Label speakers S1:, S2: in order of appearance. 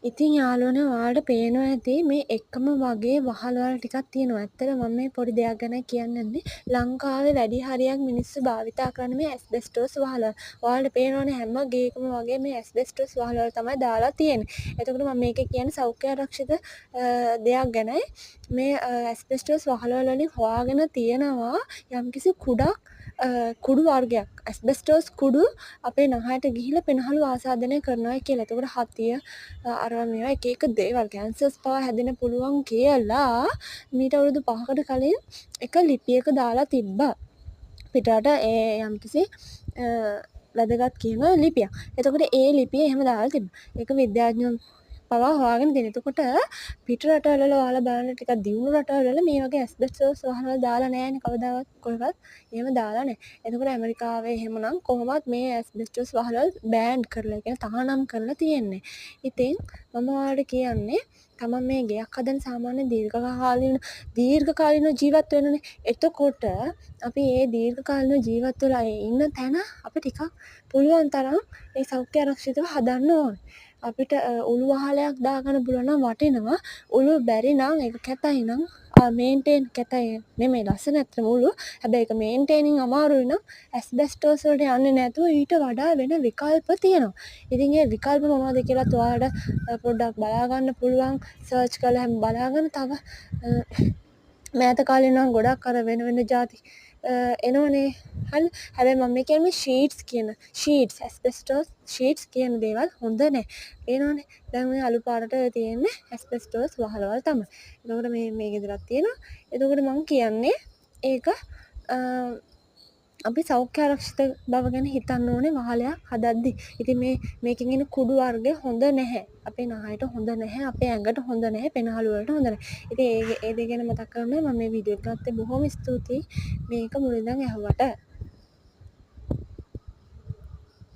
S1: ඉතින් යාළුවනේ ඔයාලට පේනවා ඇති මේ එකම වගේ වහල් වල ටිකක් තියෙනවා. ඇත්තට මම මේ පොඩි දෙයක් ගැන කියන්න යන්නේ. ලංකාවේ වැඩි හරියක් මිනිස්සු භාවිතා කරන මේ ඇස්බෙස්ටෝස් වහල. ඔයාලට පේනවනේ හැම ගේකම වගේ මේ ඇස්බෙස්ටෝස් වහල වල තමයි දාලා තියෙන්නේ. එතකොට මම මේකේ කියන්නේ සෞඛ්‍ය ආරක්ෂිත දෙයක් ගැනයි. මේ ඇස්බෙස්ටෝස් වහල වලින් හොයාගෙන තියෙනවා යම්කිසි කුඩු වර්ගයක්. ඇස්බෙස්ටෝස් කුඩු අපේ නහයට ගිහිල්ලා පෙනහළු ආසාදනය කරනවා කියලා. එතකොට හතිය අරවා මේවා එක එක දේවල් කැන්සර්ස් පවා හැදෙන්න පුළුවන් කියලා මීට අවුරුදු 5කට කලින් එක ලිපියක දාලා තිබ්බා. පිටරට ඒ යම්කිසි වැදගත් කියන ලිපියක්. එතකොට ඒ ලිපිය එහෙම දාලා තිබ්බා. ඒක විද්‍යාඥයෝ පවා හොයාගෙන දෙන. එතකොට පිට රටවල ඔයාලා බලන්න ටිකක් දියුණු රටවල මේ වගේ ඇස්බෙස්ටෝස් වහල දාලා නැහැනේ කවදාවත් කොහෙවත්. එහෙම දාලා නැහැ. එතකොට ඇමරිකාවේ එහෙමනම් කොහොමත් මේ ඇස්බෙස්ටෝස් වහල බෑන් කරලා කියන තහනම් කරලා තියෙන්නේ. ඉතින් මම ඔයාලට කියන්නේ තමන් මේ ගෙයක් හදන සාමාන්‍ය දීර්ඝකාලීන ජීවත් වෙනනේ. එතකොට අපි මේ දීර්ඝකාලීන ජීවත් වෙලා ඉන්න තැන අපි ටිකක් පුළුවන් තරම් ඒ සෞඛ්‍ය ආරක්ෂිතව හදන්න ඕනේ. අපිට උළු වහලයක් දාගන්න පුළුවන් නම් වටිනවා. උළු බැරි නම් ඒක කැතයි නම් මේන්ටේන් කැතයි නෙමෙයි ලස්සන ඇත්තම උළු. හැබැයි ඒක මේන්ටේනින් අමාරුයි නම් ඇස්බෙස්ටෝස් වලට යන්නේ නැතුව ඊට වඩා වෙන විකල්ප තියෙනවා. ඉතින් ඒ විකල්ප මොනවද කියලා ඔයාලට පොඩ්ඩක් බලා ගන්න පුළුවන්. සර්ච් කරලා බලාගෙන තව මෑත කාලේ නම් ගොඩක් අර වෙන જાති එනවනේ. හරි. හැබැයි මම කියන්නේ ෂීට්ස් ඇස්බෙස්ටෝස් ෂීට්ස් කියන දේවල් හොඳ නැහැ. පේනවනේ. දැන් මේ අලු පාටට තියෙන්නේ ඇස්බෙස්ටෝස් වහලවල් තමයි. එතකොට මේ ගෙදරක් තියෙනවා. එතකොට මම කියන්නේ ඒක අපි සෞඛ්‍ය ආරක්ෂිත බව ගැන හිතන්න ඕනේ වහලයක් හදද්දි. ඉතින් මේකෙන් එන කුඩු වර්ග හොඳ නැහැ. අපේ නහයට හොඳ නැහැ. අපේ ඇඟට හොඳ නැහැ. පෙනහළු වලට හොඳ නැහැ. ඉතින් ඒ දේ ගැන මතක් කරගන්න මම මේ වීඩියෝ එක ගත්තේ. බොහොම ස්තුතියි මේක මුලින්දන් ඇහුවට.